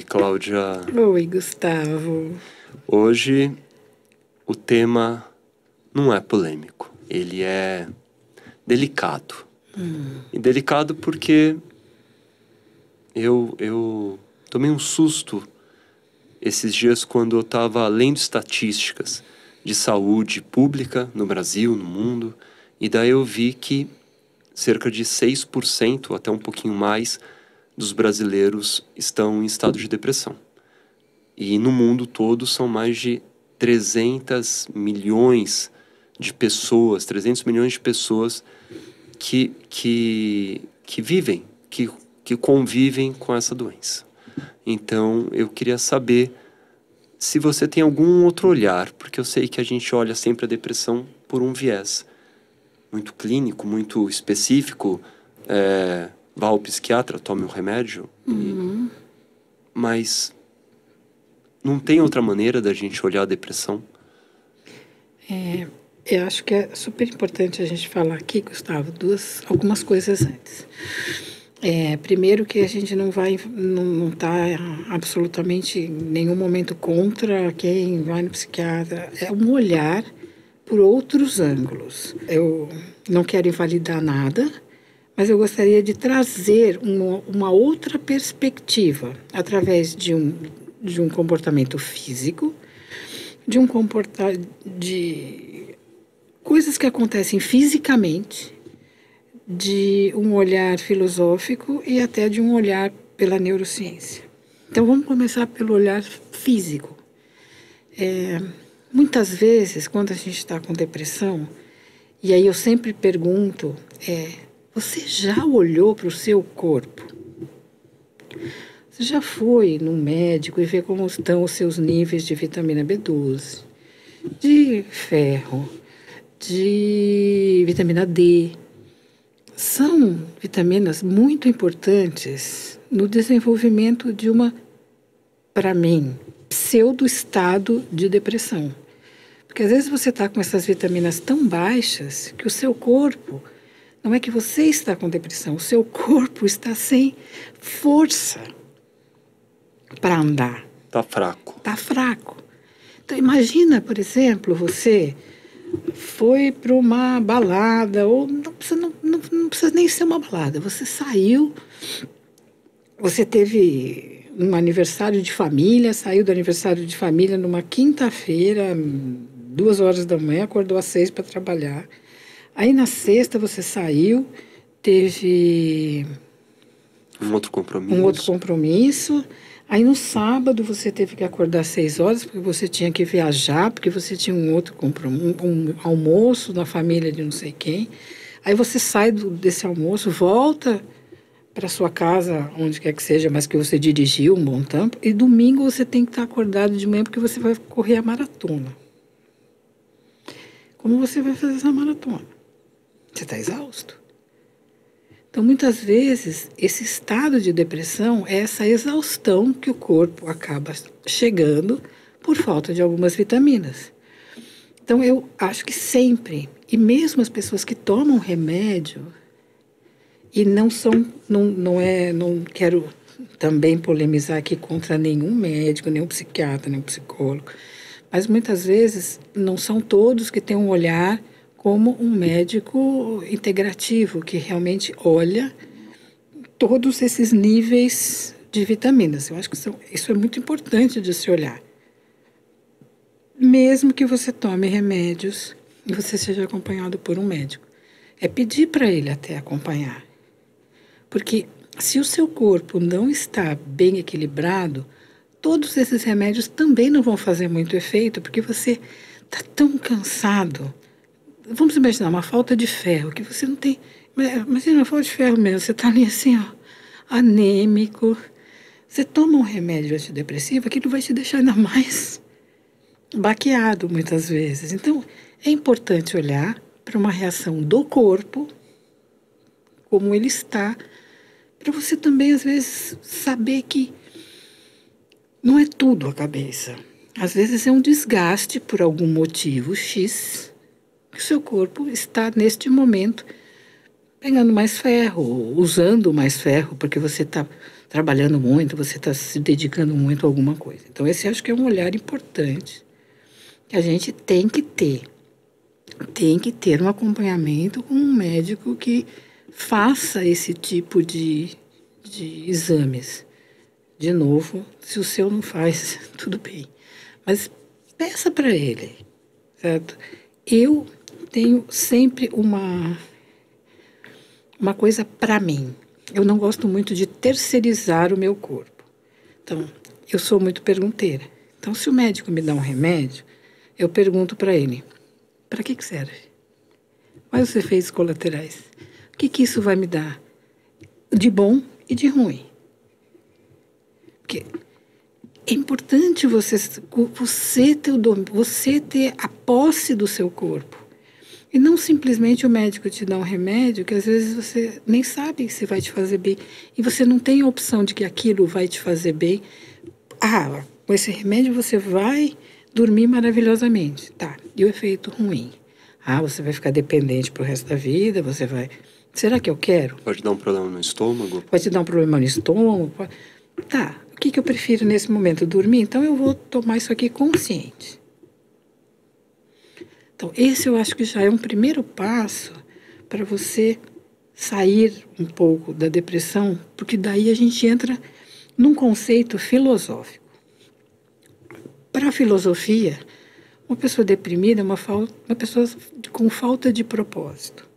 Cláudia. Oi, Gustavo. Hoje o tema não é polêmico, ele é delicado. E delicado porque eu tomei um susto esses dias quando eu estava lendo estatísticas de saúde pública no Brasil, no mundo, e daí eu vi que cerca de 6%, até um pouquinho mais, dos brasileiros estão em estado de depressão. E no mundo todo são mais de 300 milhões de pessoas que vivem, que convivem com essa doença. Então, eu queria saber se você tem algum outro olhar, porque eu sei que a gente olha sempre a depressão por um viés muito clínico, muito específico, vá ao psiquiatra, tome um remédio, mas não tem outra maneira da gente olhar a depressão? Eu acho que é super importante a gente falar aqui, Gustavo, algumas coisas antes. Primeiro que a gente não está absolutamente em nenhum momento contra quem vai no psiquiatra. É um olhar por outros ângulos. Eu não quero invalidar nada, mas eu gostaria de trazer uma outra perspectiva através de um comportamento físico, de coisas que acontecem fisicamente, de um olhar filosófico e até de um olhar pela neurociência. Então vamos começar pelo olhar físico. Muitas vezes, quando a gente está com depressão, e aí eu sempre pergunto, você já olhou para o seu corpo? Você já foi num médico e vê como estão os seus níveis de vitamina B12, de ferro, de vitamina D? São vitaminas muito importantes no desenvolvimento de para mim, pseudo-estado de depressão. Porque às vezes você está com essas vitaminas tão baixas que o seu corpo, não é que você está com depressão, o seu corpo está sem força para andar. Tá fraco. Tá fraco. Então imagina, por exemplo, você foi para uma balada, ou não precisa nem ser uma balada, você saiu, você teve um aniversário de família, saiu do aniversário de família numa quinta-feira, 2 horas da manhã, acordou às 6 para trabalhar. Aí na sexta você saiu, teve um outro compromisso. Aí no sábado você teve que acordar às 6 horas porque você tinha que viajar, porque você tinha um outro compromisso, um almoço na família de não sei quem. Aí você sai desse almoço, volta para sua casa, onde quer que seja, mas que você dirigiu um bom tempo, e domingo você tem que estar acordado de manhã porque você vai correr a maratona. Como você vai fazer essa maratona? Você está exausto. Então, muitas vezes, esse estado de depressão é essa exaustão que o corpo acaba chegando por falta de algumas vitaminas. Então, eu acho que sempre, e mesmo as pessoas que tomam remédio, e não quero também polemizar aqui contra nenhum médico, nenhum psiquiatra, nenhum psicólogo, mas muitas vezes não são todos que têm um olhar como um médico integrativo, que realmente olha todos esses níveis de vitaminas. Eu acho que isso é muito importante de se olhar. Mesmo que você tome remédios e você seja acompanhado por um médico. É pedir para ele até acompanhar. Porque se o seu corpo não está bem equilibrado, todos esses remédios também não vão fazer muito efeito, porque você está tão cansado. Vamos imaginar uma falta de ferro, que você não tem... Imagina uma falta de ferro mesmo, você está ali assim, anêmico. Você toma um remédio antidepressivo, aquilo vai te deixar ainda mais baqueado muitas vezes. Então, é importante olhar para uma reação do corpo, como ele está, para você também, às vezes, saber que não é tudo a cabeça. Às vezes é um desgaste por algum motivo X, que o seu corpo está, neste momento, pegando mais ferro, usando mais ferro, porque você está trabalhando muito, você está se dedicando muito a alguma coisa. Então, esse acho que é um olhar importante que a gente tem que ter. Tem que ter um acompanhamento com um médico que faça esse tipo de exames. De novo, se o seu não faz, tudo bem. Mas peça para ele, certo? Eu tenho sempre uma coisa para mim. Eu não gosto muito de terceirizar o meu corpo. Então, eu sou muito pergunteira. Então, se o médico me dá um remédio, eu pergunto para ele, para que serve? Quais os efeitos colaterais? O que isso vai me dar? De bom e de ruim. Porque é importante você ter a posse do seu corpo. E não simplesmente o médico te dá um remédio que às vezes você nem sabe se vai te fazer bem. E você não tem a opção de que aquilo vai te fazer bem. Ah, com esse remédio você vai dormir maravilhosamente. Tá, e o efeito ruim? Ah, você vai ficar dependente pro resto da vida, você vai... Será que eu quero? Pode dar um problema no estômago? Pode dar um problema no estômago. Tá, o que eu prefiro nesse momento? Dormir? Então eu vou tomar isso aqui consciente. Então, esse eu acho que já é um primeiro passo para você sair um pouco da depressão, porque daí a gente entra num conceito filosófico. Para a filosofia, uma pessoa deprimida é uma pessoa com falta de propósito.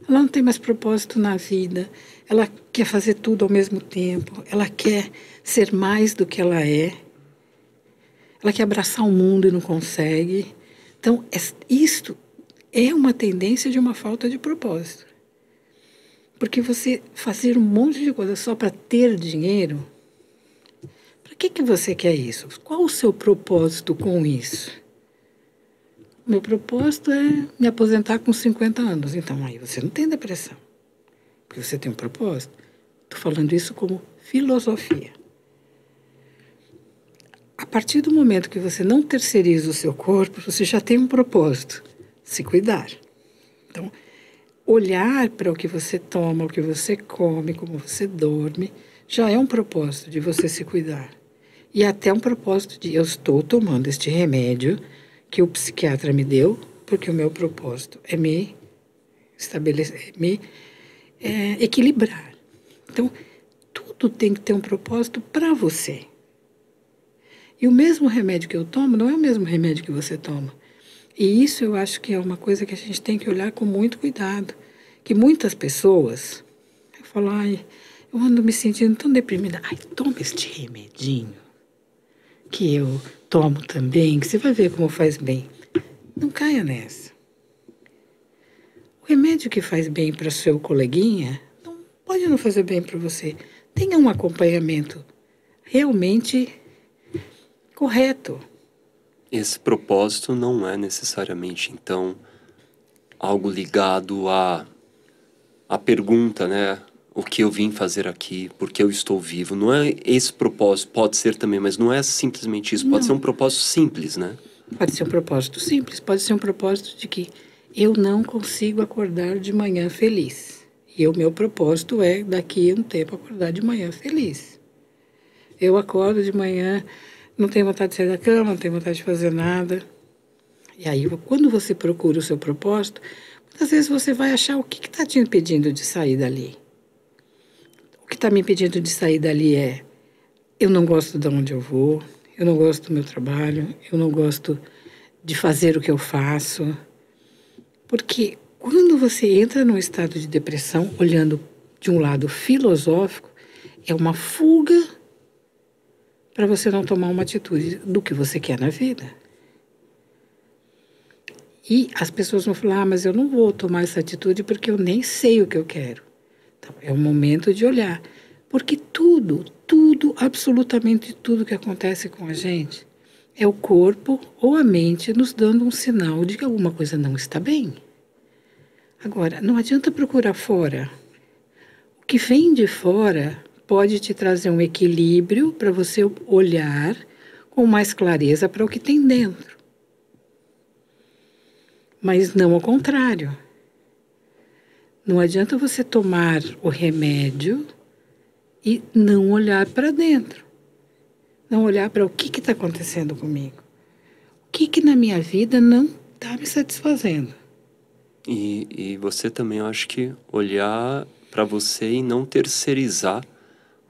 Ela não tem mais propósito na vida, ela quer fazer tudo ao mesmo tempo, ela quer ser mais do que ela é, ela quer abraçar o mundo e não consegue. Então, isto é uma tendência de uma falta de propósito. Porque você fazer um monte de coisa só para ter dinheiro, para que você quer isso? Qual o seu propósito com isso? Meu propósito é me aposentar com 50 anos. Então, aí você não tem depressão, porque você tem um propósito. Estou falando isso como filosofia. A partir do momento que você não terceiriza o seu corpo, você já tem um propósito, se cuidar. Então, olhar para o que você toma, o que você come, como você dorme, já é um propósito de você se cuidar. E até um propósito de eu estou tomando este remédio que o psiquiatra me deu, porque o meu propósito é me estabelecer, equilibrar. Então, tudo tem que ter um propósito para você. E o mesmo remédio que eu tomo não é o mesmo remédio que você toma. E isso eu acho que é uma coisa que a gente tem que olhar com muito cuidado. Que muitas pessoas falam, ai, eu ando me sentindo tão deprimida. Ai, toma este remedinho que eu tomo também, que você vai ver como faz bem. Não caia nessa. O remédio que faz bem para seu coleguinha não pode não fazer bem para você. Tenha um acompanhamento realmente correto. Esse propósito não é necessariamente, então, algo ligado à pergunta, né? O que eu vim fazer aqui, por que eu estou vivo. Não é esse propósito, pode ser também, mas não é simplesmente isso. Pode ser um propósito simples, né? Pode ser um propósito simples, pode ser um propósito de que eu não consigo acordar de manhã feliz. E o meu propósito é, daqui a um tempo, acordar de manhã feliz. Eu acordo de manhã, não tenho vontade de sair da cama, não tenho vontade de fazer nada. E aí, quando você procura o seu propósito, muitas vezes você vai achar o que está te impedindo de sair dali. O que está me impedindo de sair dali é, eu não gosto de onde eu vou, eu não gosto do meu trabalho, eu não gosto de fazer o que eu faço. Porque quando você entra num estado de depressão, olhando de um lado filosófico, é uma fuga para você não tomar uma atitude do que você quer na vida. E as pessoas vão falar, mas eu não vou tomar essa atitude porque eu nem sei o que eu quero. Então, é o momento de olhar. Porque tudo, absolutamente tudo que acontece com a gente é o corpo ou a mente nos dando um sinal de que alguma coisa não está bem. Agora, não adianta procurar fora. O que vem de fora pode te trazer um equilíbrio para você olhar com mais clareza para o que tem dentro. Mas não ao contrário. Não adianta você tomar o remédio e não olhar para dentro. Não olhar para o que está acontecendo comigo. O que na minha vida não está me satisfazendo. E você também, eu acho que olhar para você e não terceirizar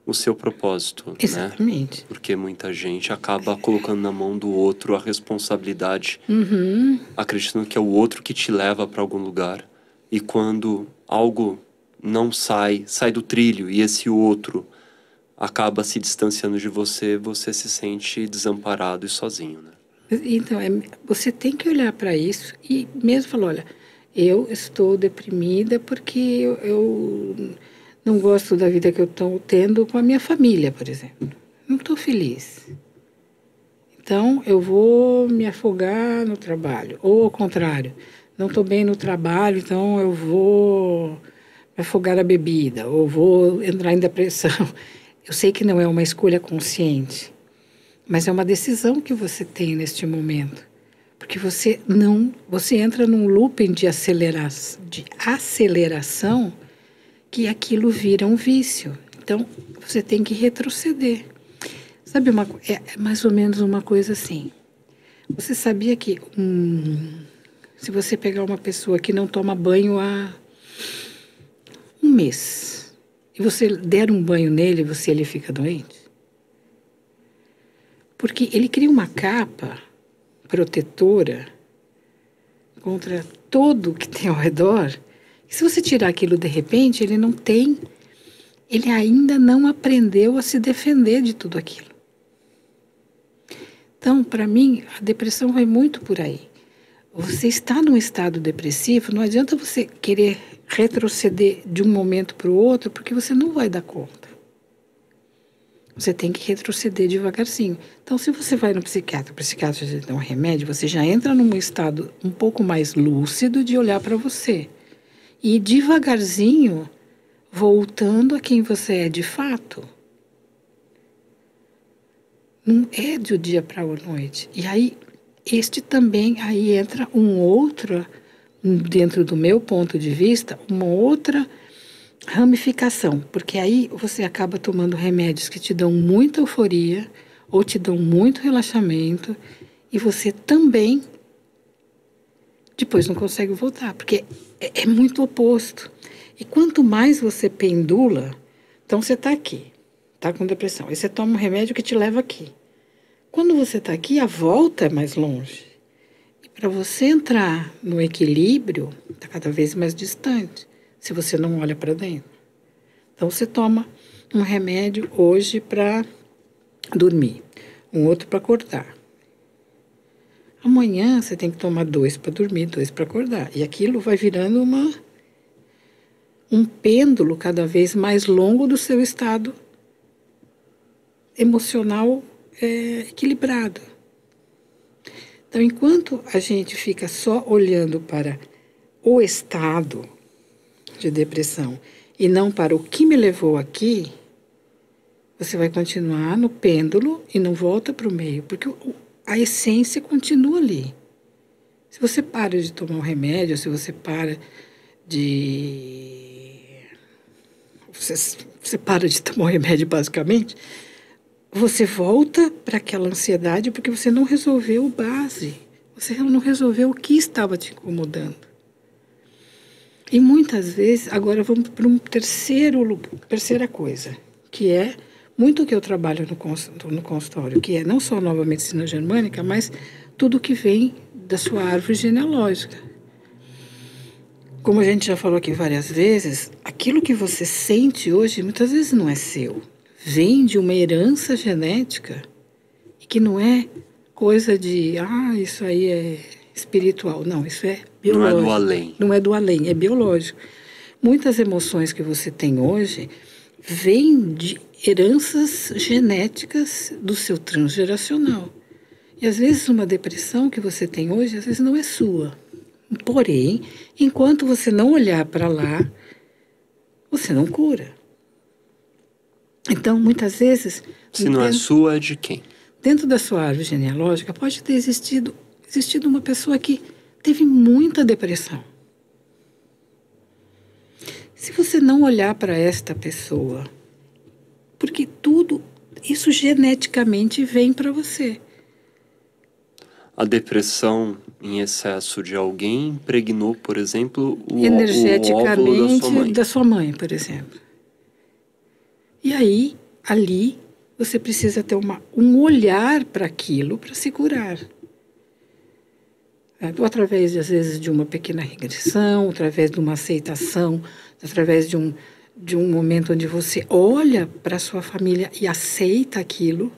o seu propósito, Exatamente. né? Porque muita gente acaba colocando na mão do outro a responsabilidade, acreditando que é o outro que te leva para algum lugar. E quando algo não sai do trilho e esse outro acaba se distanciando de você, você se sente desamparado e sozinho, né? Então, você tem que olhar para isso e mesmo falar, olha, eu estou deprimida porque eu não gosto da vida que eu estou tendo com a minha família, por exemplo. Não estou feliz. Então, eu vou me afogar no trabalho. Ou ao contrário, não estou bem no trabalho, então eu vou me afogar na bebida. Ou vou entrar em depressão. Eu sei que não é uma escolha consciente, mas é uma decisão que você tem neste momento. Porque você entra num looping de aceleração que aquilo vira um vício. Então, você tem que retroceder. Sabe, é mais ou menos uma coisa assim. Você sabia que se você pegar uma pessoa que não toma banho há um mês e você der um banho nele, ele fica doente? Porque ele cria uma capa protetora contra tudo que tem ao redor. E se você tirar aquilo de repente, ele ainda não aprendeu a se defender de tudo aquilo. Então, para mim, a depressão vai muito por aí. Você está num estado depressivo, não adianta você querer retroceder de um momento para o outro, porque você não vai dar conta. Você tem que retroceder devagarzinho. Então, se você vai no psiquiatra, o psiquiatra te dá um remédio, você já entra num estado um pouco mais lúcido de olhar para você. E devagarzinho, voltando a quem você é de fato. Não é de um dia para a noite. E aí, aí entra dentro do meu ponto de vista, uma outra ramificação, porque aí você acaba tomando remédios que te dão muita euforia ou te dão muito relaxamento e você também depois não consegue voltar, porque é muito oposto. E quanto mais você pendula, então você está aqui, está com depressão, aí você toma um remédio que te leva aqui. Quando você está aqui, a volta é mais longe. E para você entrar no equilíbrio, está cada vez mais distante, se você não olha para dentro. Então, você toma um remédio hoje para dormir, um outro para acordar. Amanhã, você tem que tomar 2 para dormir, 2 para acordar. E aquilo vai virando um pêndulo cada vez mais longo do seu estado emocional equilibrado. Então, enquanto a gente fica só olhando para o estado de depressão e não para o que me levou aqui, você vai continuar no pêndulo e não volta para o meio, porque a essência continua ali. Se você para de tomar um remédio, se você para de... Você para de tomar um remédio, basicamente, você volta para aquela ansiedade porque você não resolveu o base. Você não resolveu o que estava te incomodando. E muitas vezes, agora vamos para terceira coisa, que é muito que eu trabalho no consultório, que é não só a nova medicina germânica, mas tudo que vem da sua árvore genealógica. Como a gente já falou aqui várias vezes, aquilo que você sente hoje muitas vezes não é seu. Vem de uma herança genética e que não é coisa de, isso aí é espiritual. Não, isso é biológico. Não é do além. Não é do além, é biológico. Muitas emoções que você tem hoje vêm de heranças genéticas do seu transgeracional. E às vezes uma depressão que você tem hoje, às vezes não é sua. Porém, enquanto você não olhar para lá, você não cura. Então, muitas vezes... Se não é sua, é de quem? Dentro da sua árvore genealógica pode ter existido uma pessoa que teve muita depressão. Se você não olhar para esta pessoa, porque tudo isso geneticamente vem para você. A depressão em excesso de alguém impregnou, por exemplo, o óvulo Energeticamente da sua mãe, por exemplo. E aí, ali, você precisa ter um olhar para aquilo para se curar. Ou através, às vezes, de uma pequena regressão, através de uma aceitação, através de um momento onde você olha para a sua família e aceita aquilo,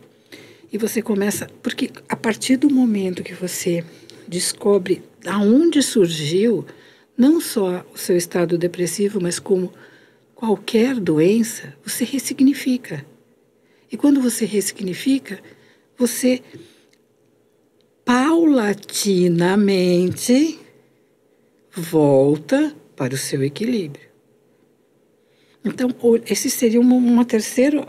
e você começa... Porque a partir do momento que você descobre aonde surgiu, não só o seu estado depressivo, mas como qualquer doença, você ressignifica. E quando você ressignifica, você paulatinamente volta para o seu equilíbrio. Então, esse seria uma terceira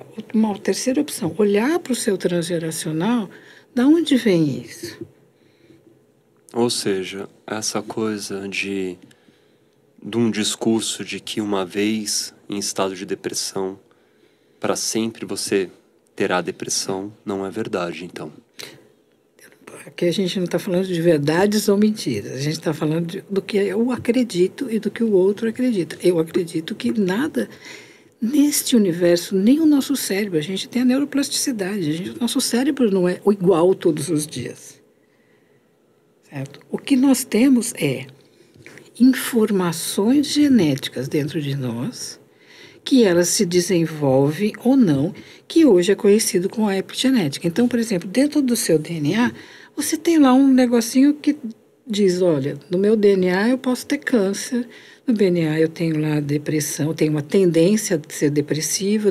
opção. Olhar para o seu transgeracional, da onde vem isso? Ou seja, essa coisa de um discurso de que uma vez em estado de depressão, para sempre você terá depressão, não é verdade, então. Aqui a gente não está falando de verdades ou mentiras. A gente está falando do que eu acredito e do que o outro acredita. Eu acredito que nada neste universo, nem o nosso cérebro, a gente tem a neuroplasticidade. O nosso cérebro não é igual todos os dias. Certo? O que nós temos é informações genéticas dentro de nós, que elas se desenvolvem ou não, que hoje é conhecido como a epigenética. Então, por exemplo, dentro do seu DNA, você tem lá um negocinho que diz, olha, no meu DNA eu posso ter câncer, no DNA eu tenho lá depressão, eu tenho uma tendência a ser depressiva.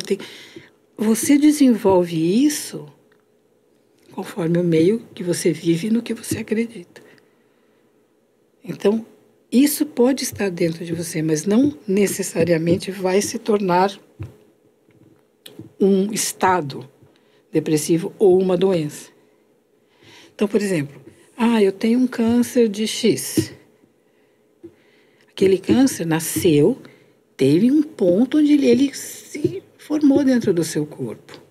Você desenvolve isso conforme o meio que você vive e no que você acredita. Então, isso pode estar dentro de você, mas não necessariamente vai se tornar um estado depressivo ou uma doença. Então, por exemplo, eu tenho um câncer de X. Aquele câncer nasceu, teve um ponto onde ele se formou dentro do seu corpo.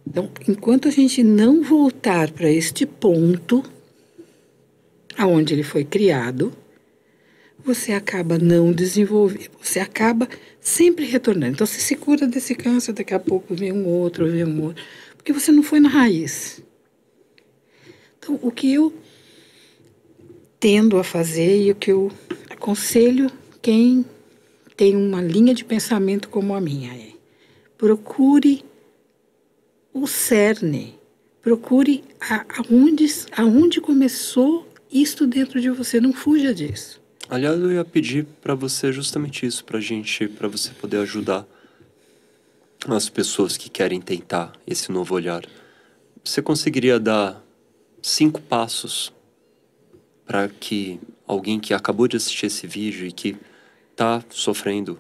Então, enquanto a gente não voltar para este ponto, aonde ele foi criado, você acaba não desenvolvendo, você acaba sempre retornando. Então, você se cura desse câncer, daqui a pouco vem um outro, porque você não foi na raiz. Então, o que eu tendo a fazer e o que eu aconselho quem tem uma linha de pensamento como a minha é: procure o cerne, procure aonde começou isso dentro de você, não fuja disso. Aliás, eu ia pedir para você justamente isso, para você poder ajudar as pessoas que querem tentar esse novo olhar. Você conseguiria dar 5 passos para que alguém que acabou de assistir esse vídeo e que está sofrendo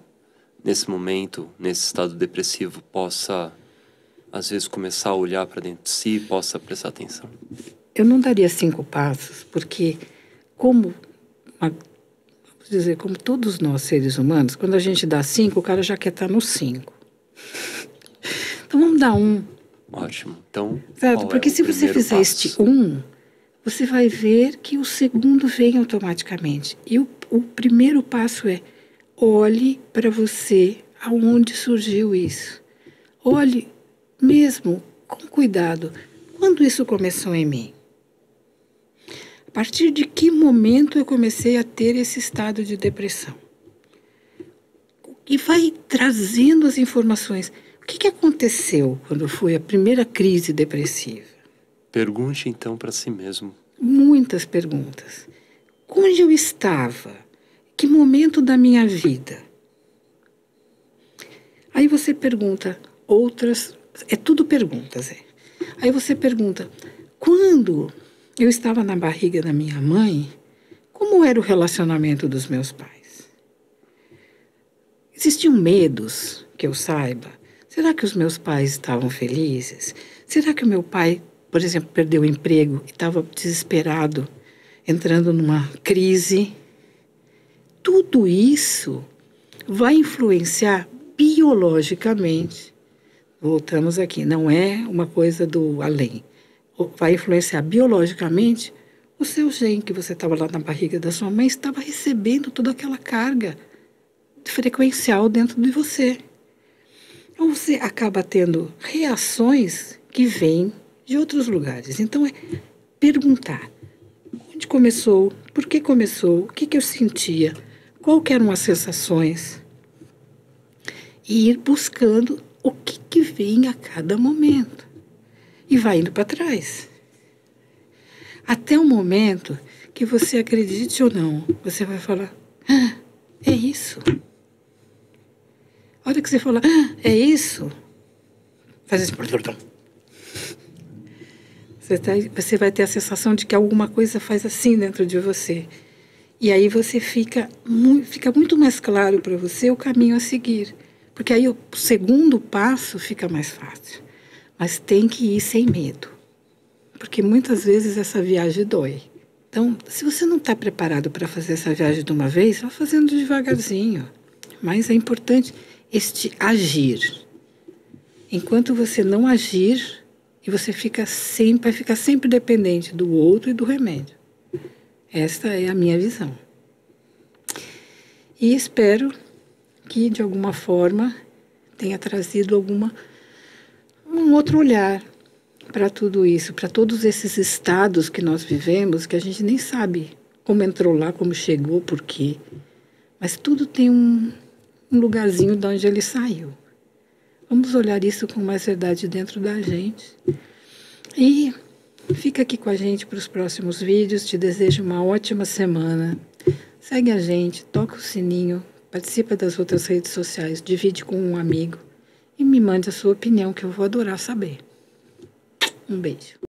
nesse momento, nesse estado depressivo, possa, às vezes, começar a olhar para dentro de si, possa prestar atenção? Eu não daria 5 passos, porque como todos nós seres humanos, quando a gente dá 5, o cara já quer estar no 5. Então vamos dar 1. Ótimo. Então, certo? Porque se você fizer este 1, você vai ver que o segundo vem automaticamente. E o primeiro passo é: olhe para você, aonde surgiu isso. Olhe mesmo com cuidado. Quando isso começou em mim? A partir de que momento eu comecei a ter esse estado de depressão? E vai trazendo as informações. O que aconteceu quando foi a primeira crise depressiva? Pergunte então para si mesmo. Muitas perguntas. Onde eu estava? Que momento da minha vida? Aí você pergunta outras... É tudo perguntas, Aí você pergunta: quando eu estava na barriga da minha mãe, como era o relacionamento dos meus pais? Existiam medos que eu saiba? Será que os meus pais estavam felizes? Será que o meu pai, por exemplo, perdeu o emprego e estava desesperado, entrando numa crise? Tudo isso vai influenciar biologicamente. Voltamos aqui, não é uma coisa do além. Vai influenciar biologicamente o seu gene, que você estava lá na barriga da sua mãe, estava recebendo toda aquela carga frequencial dentro de você. Então você acaba tendo reações que vêm de outros lugares. Então é perguntar onde começou, por que começou, o que eu sentia, qual que eram as sensações, e ir buscando o que vem a cada momento. E vai indo para trás. Até o momento que você acredite ou não, você vai falar, é isso. A hora que você fala, é isso, faz assim, você vai ter a sensação de que alguma coisa faz assim dentro de você. E aí você fica muito mais claro para você o caminho a seguir. Porque aí o segundo passo fica mais fácil. Mas tem que ir sem medo. Porque muitas vezes essa viagem dói. Então, se você não está preparado para fazer essa viagem de uma vez, vá fazendo devagarzinho. Mas é importante este agir. Enquanto você não agir, e você vai ficar sempre dependente do outro e do remédio. Esta é a minha visão. E espero que, de alguma forma, tenha trazido um outro olhar para tudo isso, para todos esses estados que nós vivemos, que a gente nem sabe como entrou lá, como chegou, por quê. Mas tudo tem um lugarzinho de onde ele saiu. Vamos olhar isso com mais verdade dentro da gente. E fica aqui com a gente para os próximos vídeos. Te desejo uma ótima semana. Segue a gente, toca o sininho, participa das outras redes sociais, divide com um amigo e me mande a sua opinião, que eu vou adorar saber. Um beijo.